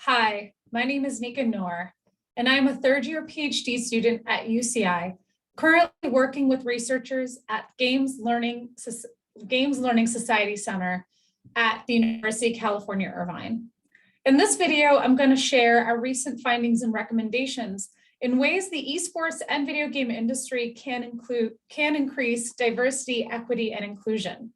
Hi, my name is Nika Nour, and I am a third-year PhD student at UCI, currently working with researchers at Games Learning Society Center at the University of California, Irvine. In this video, I'm going to share our recent findings and recommendations in ways the esports and video game industry can increase diversity, equity, and inclusion.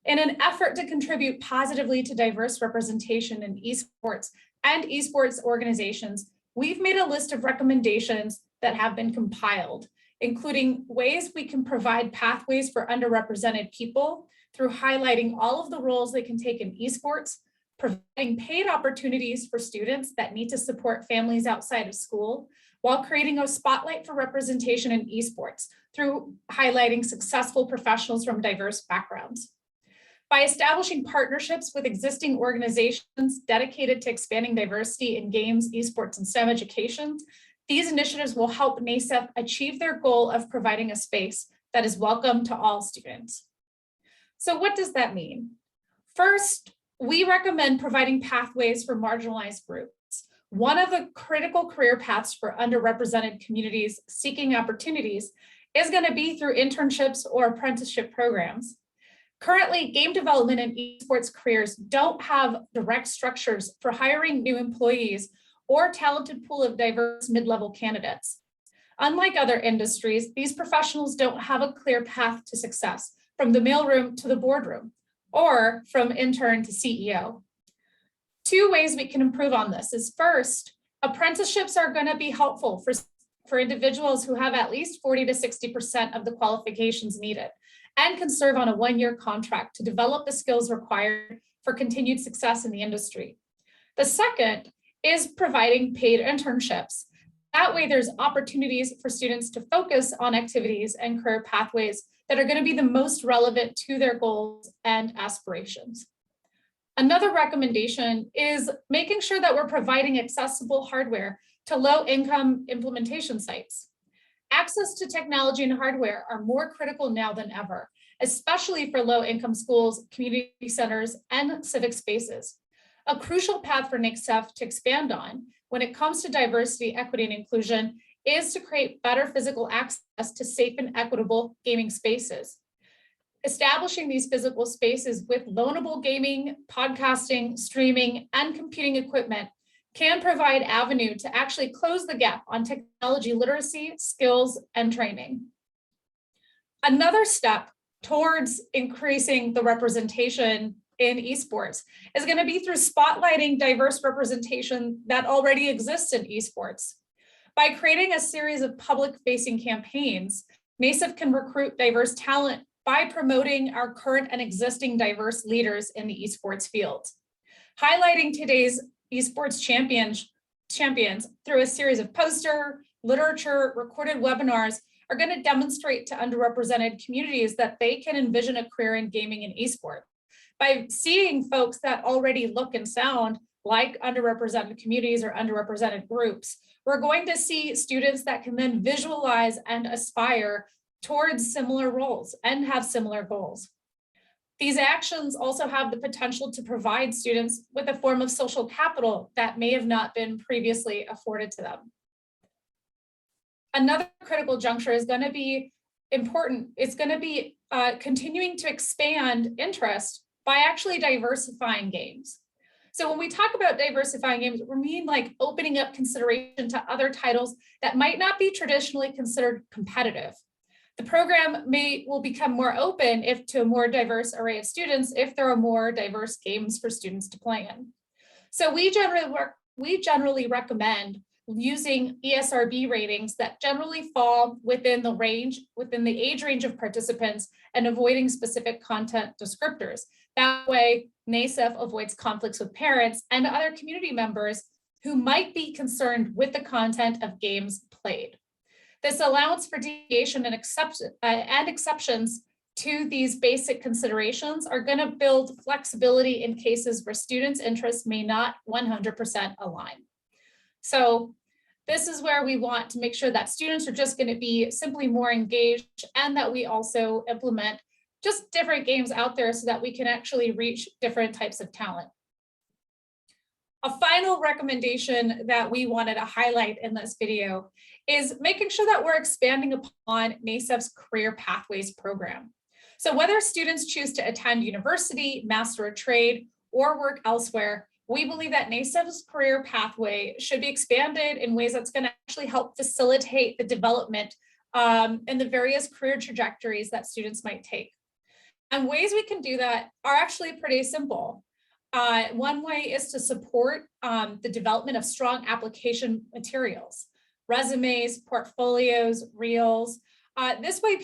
In an effort to contribute positively to diverse representation in esports and esports organizations, we've made a list of recommendations that have been compiled, including ways we can provide pathways for underrepresented people through highlighting all of the roles they can take in esports, providing paid opportunities for students that need to support families outside of school, while creating a spotlight for representation in esports through highlighting successful professionals from diverse backgrounds. By establishing partnerships with existing organizations dedicated to expanding diversity in games, esports, and STEM education, these initiatives will help NASEF achieve their goal of providing a space that is welcome to all students. So what does that mean? First, we recommend providing pathways for marginalized groups. One of the critical career paths for underrepresented communities seeking opportunities is going to be through internships or apprenticeship programs. Currently, game development and esports careers don't have direct structures for hiring new employees or talented pool of diverse mid-level candidates. Unlike other industries, these professionals don't have a clear path to success from the mailroom to the boardroom or from intern to CEO. Two ways we can improve on this is first, apprenticeships are going to be helpful for individuals who have at least 40 to 60% of the qualifications needed and can serve on a one-year contract to develop the skills required for continued success in the industry. The second is providing paid internships. That way there's opportunities for students to focus on activities and career pathways that are going to be the most relevant to their goals and aspirations. Another recommendation is making sure that we're providing accessible hardware to low-income implementation sites. Access to technology and hardware are more critical now than ever, especially for low-income schools, community centers, and civic spaces. A crucial path for NASEF to expand on when it comes to diversity, equity, and inclusion is to create better physical access to safe and equitable gaming spaces. Establishing these physical spaces with loanable gaming, podcasting, streaming, and computing equipment can provide avenue to actually close the gap on technology literacy, skills, and training. Another step towards increasing the representation in esports is going to be through spotlighting diverse representation that already exists in esports. By creating a series of public-facing campaigns, NASEF can recruit diverse talent by promoting our current and existing diverse leaders in the esports field. Highlighting today's esports champions through a series of poster, literature, recorded webinars are going to demonstrate to underrepresented communities that they can envision a career in gaming and esports. By seeing folks that already look and sound like underrepresented communities or underrepresented groups, we're going to see students that can then visualize and aspire towards similar roles and have similar goals. These actions also have the potential to provide students with a form of social capital that may have not been previously afforded to them. Another critical juncture is going to be important. It's going to be continuing to expand interest by actually diversifying games. So when we talk about diversifying games, we mean like opening up consideration to other titles that might not be traditionally considered competitive. The program will become more open to a more diverse array of students if there are more diverse games for students to play in. So we generally recommend using ESRB ratings that generally fall within the age range of participants and avoiding specific content descriptors. That way, NASEF avoids conflicts with parents and other community members who might be concerned with the content of games played. This allowance for deviation and exceptions to these basic considerations are going to build flexibility in cases where students' interests may not 100% align. So this is where we want to make sure that students are just going to be simply more engaged and that we also implement just different games out there so that we can actually reach different types of talent. A final recommendation that we wanted to highlight in this video is making sure that we're expanding upon NASEF's Career Pathways program. So whether students choose to attend university, master a trade, or work elsewhere, we believe that NASEF's career pathway should be expanded in ways that's going to actually help facilitate the development and the various career trajectories that students might take. And ways we can do that are actually pretty simple. One way is to support the development of strong application materials, resumes, portfolios, reels. This way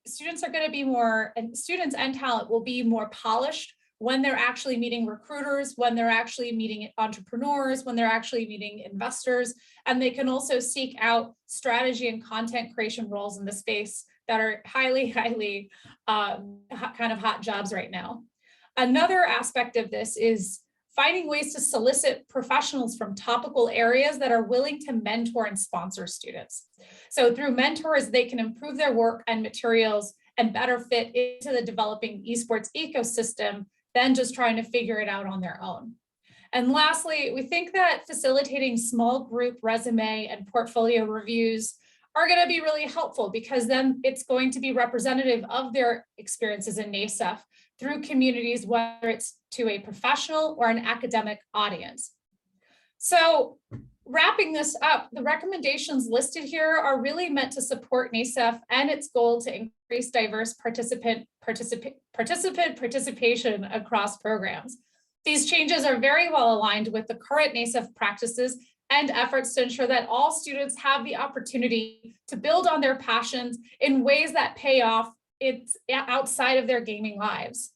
students are going to be more, and students and talent will be more polished when they're actually meeting recruiters, when they're actually meeting entrepreneurs, when they're actually meeting investors, and they can also seek out strategy and content creation roles in the space that are highly kind of hot jobs right now. Another aspect of this is finding ways to solicit professionals from topical areas that are willing to mentor and sponsor students. So through mentors, they can improve their work and materials and better fit into the developing esports ecosystem than just trying to figure it out on their own. And lastly, we think that facilitating small group resume and portfolio reviews are going to be really helpful, because then it's going to be representative of their experiences in NASEF through communities, whether it's to a professional or an academic audience. So wrapping this up, the recommendations listed here are really meant to support NASEF and its goal to increase diverse participant participation across programs. These changes are very well aligned with the current NASEF practices and efforts to ensure that all students have the opportunity to build on their passions in ways that pay off outside of their gaming lives.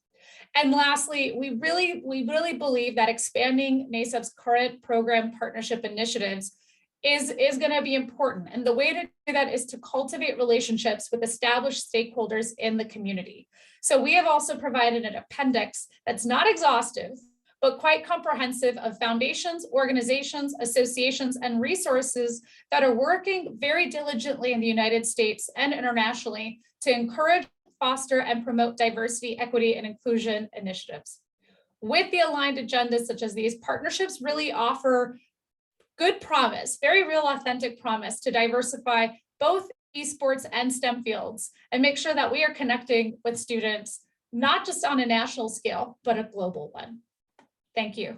And lastly, we really believe that expanding NASEF's current program partnership initiatives is going to be important. And the way to do that is to cultivate relationships with established stakeholders in the community. So we have also provided an appendix that's not exhaustive, but quite comprehensive, of foundations, organizations, associations, and resources that are working very diligently in the United States and internationally to encourage, foster, and promote diversity, equity, and inclusion initiatives. With the aligned agendas such as these, partnerships really offer good promise, very real, authentic promise to diversify both esports and STEM fields and make sure that we are connecting with students, not just on a national scale, but a global one. Thank you.